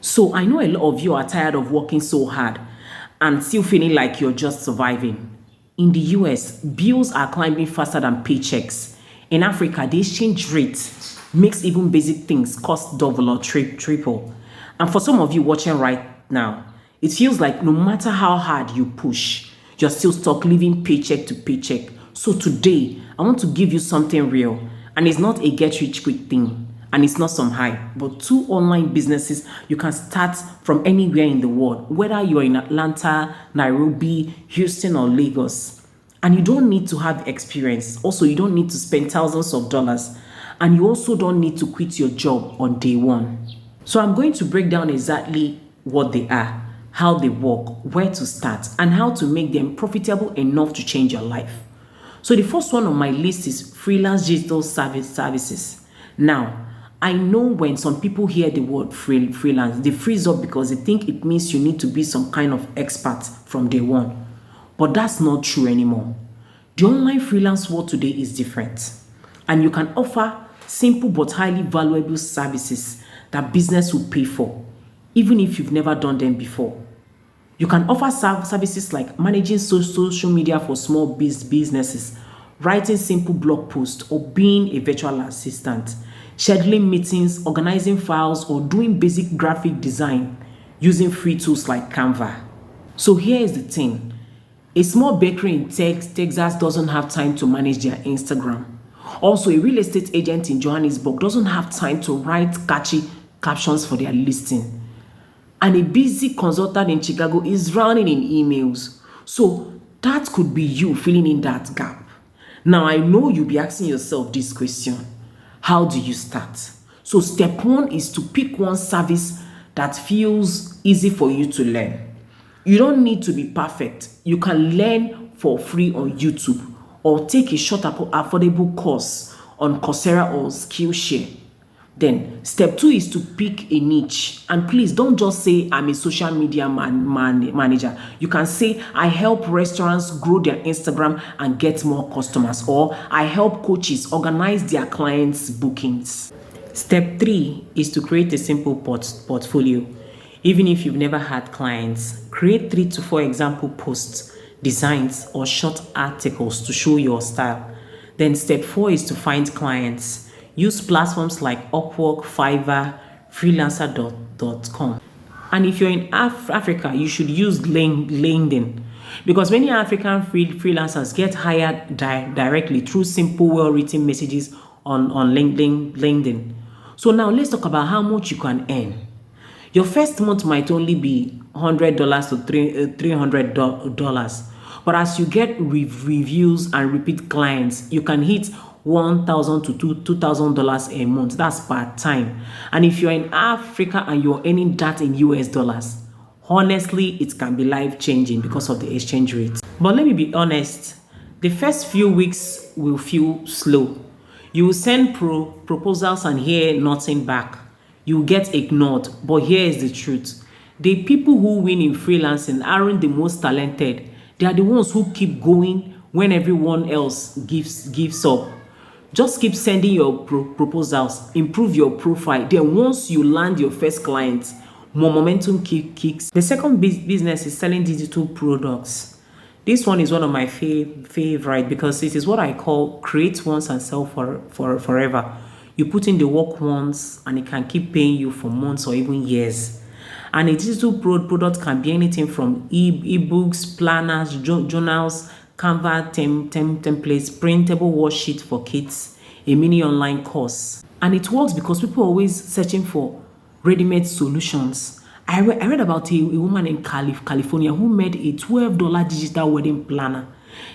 So I know a lot of you are tired of working so hard and still feeling like you're just surviving. In the US, bills are climbing faster than paychecks. In Africa, the exchange rate makes even basic things cost double or triple. And for some of you watching right now, it feels like no matter how hard you push, you're still stuck living paycheck to paycheck. So today, I want to give you something real. And it's not a get rich quick thing. And it's not some hype, but two online businesses you can start from anywhere in the world, whether you're in Atlanta, Nairobi, Houston, or Lagos. And you don't need to have experience. Also, you don't need to spend thousands of dollars. And you also don't need to quit your job on day one. So I'm going to break down exactly what they are, how they work, where to start, and how to make them profitable enough to change your life. So the first one on my list is freelance digital services. Now, I know when some people hear the word freelance, they freeze up because they think it means you need to be some kind of expert from day one. But that's not true anymore. The online freelance world today is different. And you can offer simple but highly valuable services that business will pay for, even if you've never done them before. You can offer services like managing social media for small businesses, writing simple blog posts, or being a virtual assistant, scheduling meetings, organizing files, or doing basic graphic design using free tools like Canva. So here is the thing. A small bakery in Texas doesn't have time to manage their Instagram. Also, a real estate agent in Johannesburg doesn't have time to write catchy captions for their listing. And a busy consultant in Chicago is drowning in emails. So that could be you filling in that gap. Now, I know you'll be asking yourself this question. How do you start? So step one is to pick one service that feels easy for you to learn. You don't need to be perfect. You can learn for free on YouTube or take a short affordable course on Coursera or Skillshare. Then step two is to pick a niche. And please don't just say I'm a social media manager. You can say I help restaurants grow their Instagram and get more customers, or I help coaches organize their clients' bookings. Step three is to create a simple portfolio. Even if you've never had clients, create 3 to 4 example posts, designs, or short articles to show your style. Then step four is to find clients. Use platforms like Upwork, Fiverr, freelancer.com. And if you're in Africa, you should use LinkedIn, because many African freelancers get hired directly through simple, well-written messages on LinkedIn. So now let's talk about how much you can earn. Your first month might only be $100 to $300, but as you get reviews and repeat clients, you can hit $1,000 to $2,000 a month. That's part time. And if you're in Africa and you're earning that in US dollars, honestly, it can be life changing because of the exchange rate. But let me be honest, the first few weeks will feel slow. You will send proposals and hear nothing back. You will get ignored. But here is the truth. The people who win in freelancing aren't the most talented. They are the ones who keep going when everyone else gives up. Just keep sending your proposals, improve your profile. Then once you land your first client, more momentum kicks. The second business is selling digital products. This one is one of my favorite because it is what I call create once and sell for forever. You put in the work once and it can keep paying you for months or even years. And a digital product can be anything from ebooks, planners, journals, Canva templates, printable worksheet for kids, a mini online course. And it works because people are always searching for ready-made solutions. I read about a woman in California who made a $12 digital wedding planner.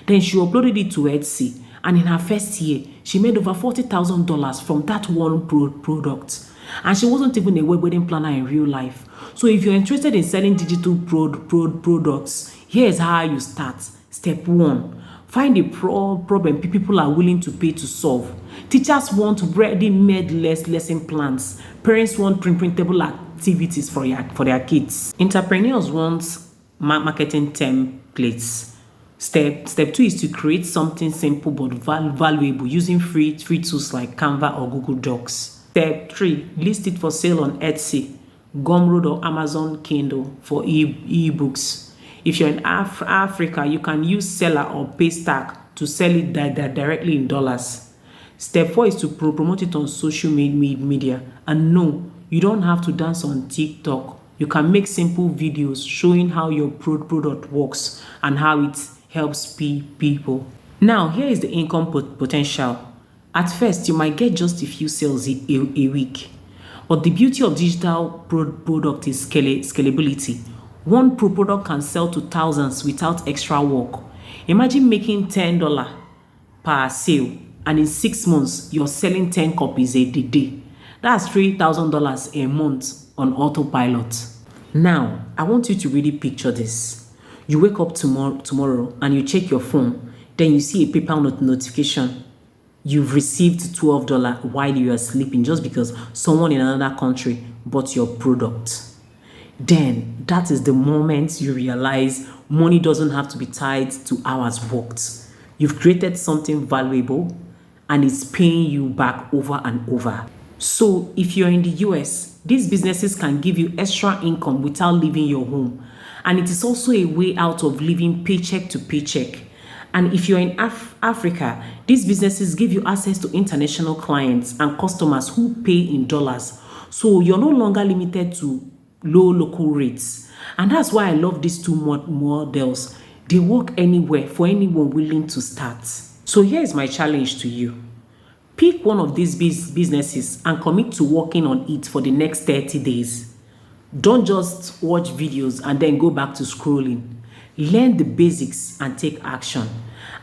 Then she uploaded it to Etsy. And in her first year, she made over $40,000 from that one product. And she wasn't even a wedding planner in real life. So if you're interested in selling digital products, here's how you start. Step one, find a problem people are willing to pay to solve. Teachers want ready-made lesson plans. Parents want printable activities for their kids. Entrepreneurs want marketing templates. Step two is to create something simple but valuable using free tools like Canva or Google Docs. Step three, list it for sale on Etsy. Gumroad or Amazon Kindle for e-books. If you're in Africa, you can use Seller or Paystack to sell it directly in dollars. Step 4 is to promote it on social media. And no, you don't have to dance on TikTok. You can make simple videos showing how your product works and how it helps people. Now, here is the income potential. At first, you might get just a few sales a week. But the beauty of digital product is scalability. One product can sell to thousands without extra work. Imagine making $10 per sale, and in 6 months, you're selling 10 copies a day. That's $3,000 a month on autopilot. Now, I want you to really picture this. You wake up tomorrow and you check your phone, then you see a PayPal notification. You've received $12 while you are sleeping just because someone in another country bought your product. Then that is the moment you realize money doesn't have to be tied to hours worked. You've created something valuable and it's paying you back over and over. So if you're in the US, these businesses can give you extra income without leaving your home. And it is also a way out of living paycheck to paycheck. And if you're in Africa, these businesses give you access to international clients and customers who pay in dollars. So you're no longer limited to low local rates. And that's why I love these two models. They work anywhere for anyone willing to start. So here is my challenge to you. Pick one of these businesses and commit to working on it for the next 30 days. Don't just watch videos and then go back to scrolling. Learn the basics and take action.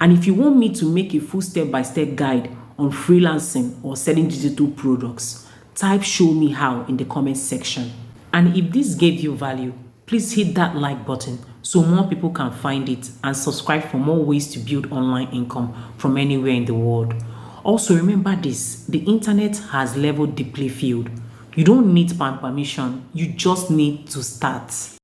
And if you want me to make a full step-by-step guide on freelancing or selling digital products, type "show me how" in the comment section. And if this gave you value, please hit that like button so more people can find it, and subscribe for more ways to build online income from anywhere in the world. Also remember this, the internet has leveled the playfield. You don't need permission, you just need to start.